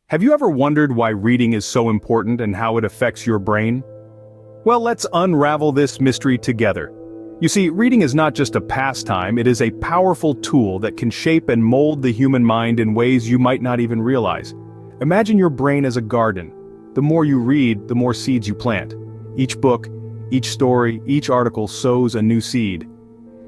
Have you ever wondered why reading is so important and how it affects your brain? Well, let's unravel this mystery together. You see, reading is not just a pastime, it is a powerful tool that can shape and mold the human mind in ways you might not even realize. Imagine your brain as a garden. The more you read, the more seeds you plant. Each book, each story, each article sows a new seed.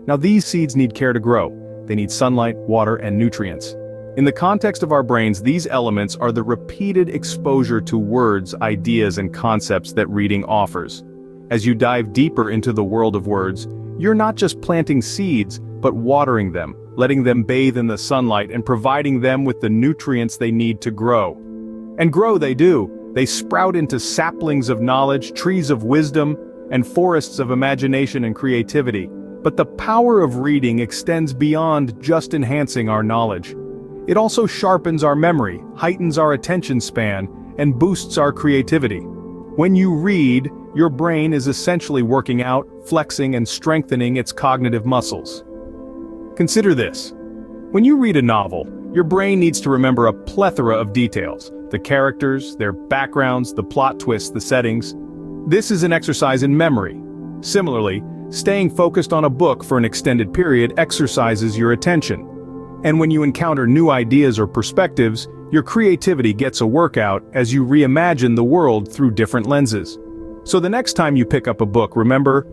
Now these seeds need care to grow. They need sunlight, water, and nutrients. In the context of our brains, these elements are the repeated exposure to words, ideas, and concepts that reading offers. As you dive deeper into the world of words, you're not just planting seeds, but watering them, letting them bathe in the sunlight and providing them with the nutrients they need to grow. And grow they do. They sprout into saplings of knowledge, trees of wisdom, and forests of imagination and creativity. But the power of reading extends beyond just enhancing our knowledge. It also sharpens our memory, heightens our attention span, and boosts our creativity. When you read, your brain is essentially working out, flexing, and strengthening its cognitive muscles. Consider this. When you read a novel, your brain needs to remember a plethora of details: the characters, their backgrounds, the plot twists, the settings. This is an exercise in memory. Similarly, staying focused on a book for an extended period exercises your attention. And when you encounter new ideas or perspectives, your creativity gets a workout as you reimagine the world through different lenses. So the next time you pick up a book, remember,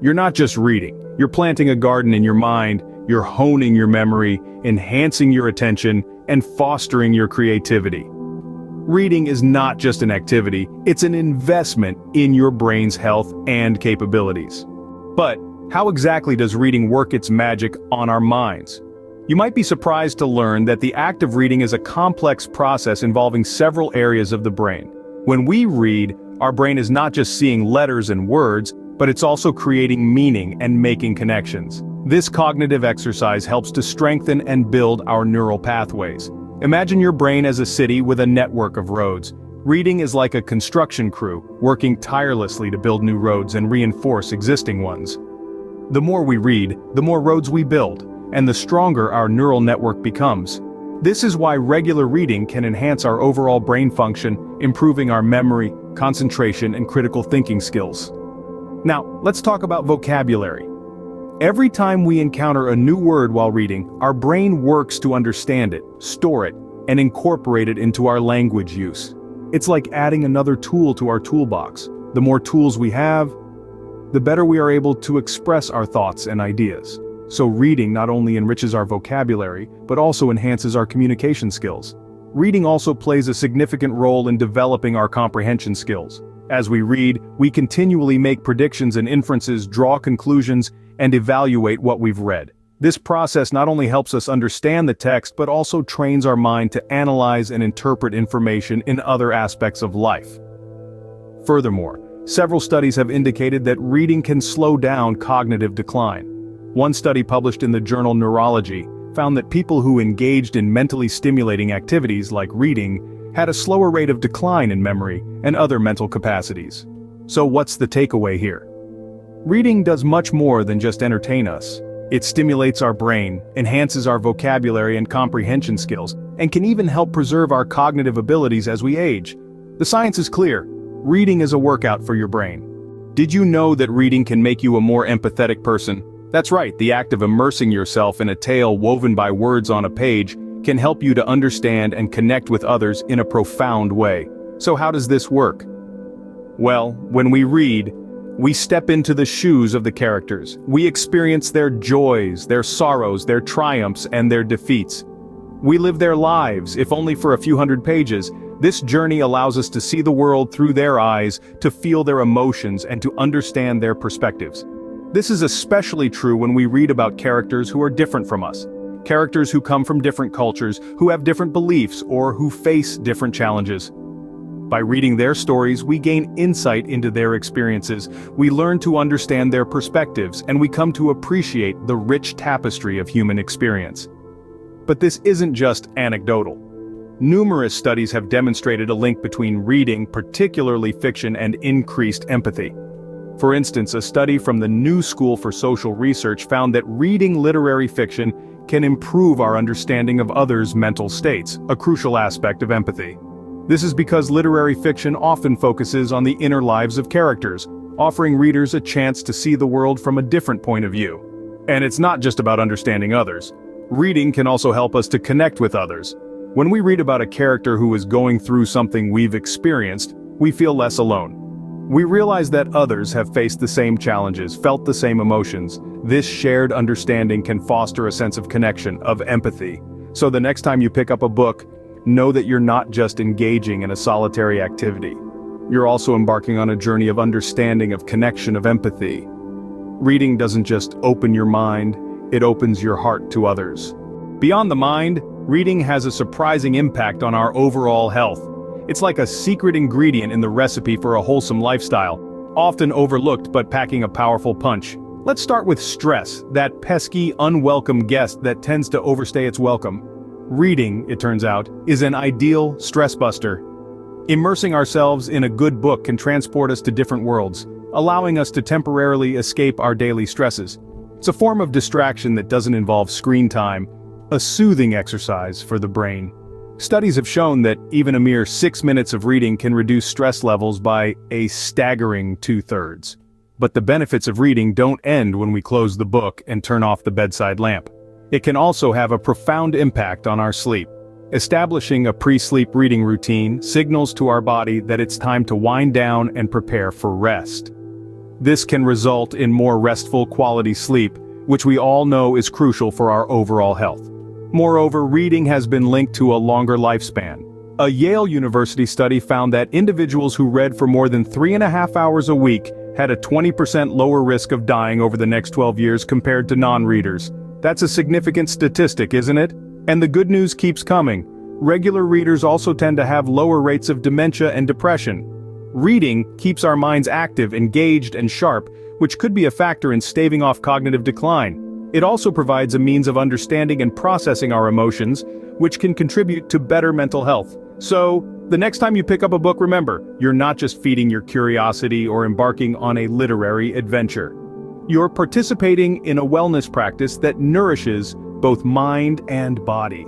you're not just reading. You're planting a garden in your mind, you're honing your memory, enhancing your attention, and fostering your creativity. Reading is not just an activity, it's an investment in your brain's health and capabilities. But how exactly does reading work its magic on our minds? You might be surprised to learn that the act of reading is a complex process involving several areas of the brain. When we read, our brain is not just seeing letters and words, but it's also creating meaning and making connections. This cognitive exercise helps to strengthen and build our neural pathways. Imagine your brain as a city with a network of roads. Reading is like a construction crew, working tirelessly to build new roads and reinforce existing ones. The more we read, the more roads we build, and the stronger our neural network becomes. This is why regular reading can enhance our overall brain function, improving our memory, concentration, and critical thinking skills. Now, let's talk about vocabulary. Every time we encounter a new word while reading, our brain works to understand it, store it, and incorporate it into our language use. It's like adding another tool to our toolbox. The more tools we have, the better we are able to express our thoughts and ideas. So reading not only enriches our vocabulary, but also enhances our communication skills. Reading also plays a significant role in developing our comprehension skills. As we read, we continually make predictions and inferences, draw conclusions, and evaluate what we've read. This process not only helps us understand the text, but also trains our mind to analyze and interpret information in other aspects of life. Furthermore, several studies have indicated that reading can slow down cognitive decline. One study published in the journal Neurology found that people who engaged in mentally stimulating activities like reading had a slower rate of decline in memory and other mental capacities. So what's the takeaway here? Reading does much more than just entertain us. It stimulates our brain, enhances our vocabulary and comprehension skills, and can even help preserve our cognitive abilities as we age. The science is clear. Reading is a workout for your brain. Did you know that reading can make you a more empathetic person? That's right, the act of immersing yourself in a tale woven by words on a page can help you to understand and connect with others in a profound way. So how does this work? Well, when we read, we step into the shoes of the characters. We experience their joys, their sorrows, their triumphs, and their defeats. We live their lives, if only for a few hundred pages. This journey allows us to see the world through their eyes, to feel their emotions, and to understand their perspectives. This is especially true when we read about characters who are different from us. Characters who come from different cultures, who have different beliefs, or who face different challenges. By reading their stories, we gain insight into their experiences, we learn to understand their perspectives, and we come to appreciate the rich tapestry of human experience. But this isn't just anecdotal. Numerous studies have demonstrated a link between reading, particularly fiction, and increased empathy. For instance, a study from the New School for Social Research found that reading literary fiction can improve our understanding of others' mental states, a crucial aspect of empathy. This is because literary fiction often focuses on the inner lives of characters, offering readers a chance to see the world from a different point of view. And it's not just about understanding others. Reading can also help us to connect with others. When we read about a character who is going through something we've experienced, we feel less alone. We realize that others have faced the same challenges, felt the same emotions. This shared understanding can foster a sense of connection, of empathy. So the next time you pick up a book, know that you're not just engaging in a solitary activity. You're also embarking on a journey of understanding, of connection, of empathy. Reading doesn't just open your mind, it opens your heart to others. Beyond the mind, reading has a surprising impact on our overall health. It's like a secret ingredient in the recipe for a wholesome lifestyle, often overlooked but packing a powerful punch. Let's start with stress, that pesky, unwelcome guest that tends to overstay its welcome. Reading, it turns out, is an ideal stress buster. Immersing ourselves in a good book can transport us to different worlds, allowing us to temporarily escape our daily stresses. It's a form of distraction that doesn't involve screen time, a soothing exercise for the brain. Studies have shown that even a mere 6 minutes of reading can reduce stress levels by a staggering 2/3. But the benefits of reading don't end when we close the book and turn off the bedside lamp. It can also have a profound impact on our sleep. Establishing a pre-sleep reading routine signals to our body that it's time to wind down and prepare for rest. This can result in more restful quality sleep, which we all know is crucial for our overall health. Moreover, reading has been linked to a longer lifespan. A Yale University study found that individuals who read for more than 3.5 hours a week had a 20% lower risk of dying over the next 12 years compared to non-readers. That's a significant statistic, isn't it? And the good news keeps coming. Regular readers also tend to have lower rates of dementia and depression. Reading keeps our minds active, engaged, and sharp, which could be a factor in staving off cognitive decline. It also provides a means of understanding and processing our emotions, which can contribute to better mental health. So, the next time you pick up a book, remember, you're not just feeding your curiosity or embarking on a literary adventure. You're participating in a wellness practice that nourishes both mind and body.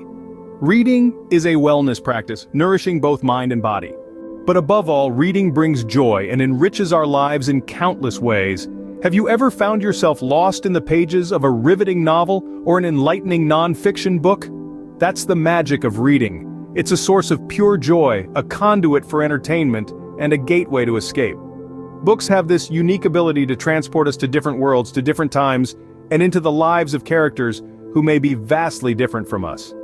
Reading is a wellness practice, nourishing both mind and body. But above all, reading brings joy and enriches our lives in countless ways. Have you ever found yourself lost in the pages of a riveting novel or an enlightening non-fiction book? That's the magic of reading. It's a source of pure joy, a conduit for entertainment, and a gateway to escape. Books have this unique ability to transport us to different worlds, to different times, and into the lives of characters who may be vastly different from us.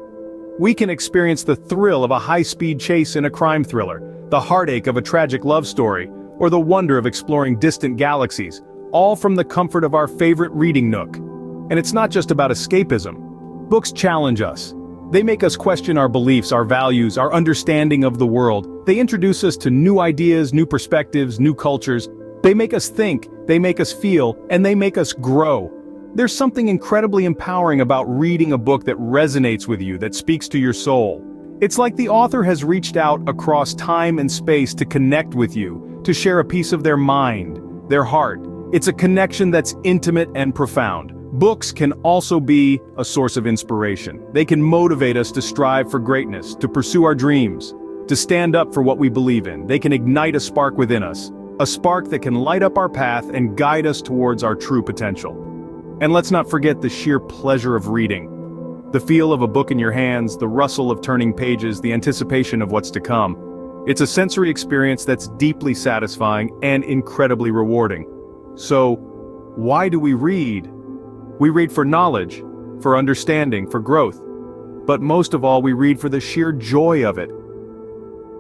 We can experience the thrill of a high-speed chase in a crime thriller, the heartache of a tragic love story, or the wonder of exploring distant galaxies, all from the comfort of our favorite reading nook. And it's not just about escapism. Books challenge us. They make us question our beliefs, our values, our understanding of the world. They introduce us to new ideas, new perspectives, new cultures. They make us think, they make us feel, and they make us grow. There's something incredibly empowering about reading a book that resonates with you, that speaks to your soul. It's like the author has reached out across time and space to connect with you, to share a piece of their mind, their heart. It's a connection that's intimate and profound. Books can also be a source of inspiration. They can motivate us to strive for greatness, to pursue our dreams, to stand up for what we believe in. They can ignite a spark within us, a spark that can light up our path and guide us towards our true potential. And let's not forget the sheer pleasure of reading. The feel of a book in your hands, the rustle of turning pages, the anticipation of what's to come. It's a sensory experience that's deeply satisfying and incredibly rewarding. So, why do we read? We read for knowledge, for understanding, for growth. But most of all, we read for the sheer joy of it.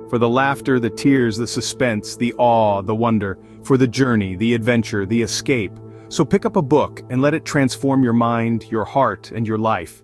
For the laughter, the tears, the suspense, the awe, the wonder, for the journey, the adventure, the escape. So pick up a book and let it transform your mind, your heart, and your life.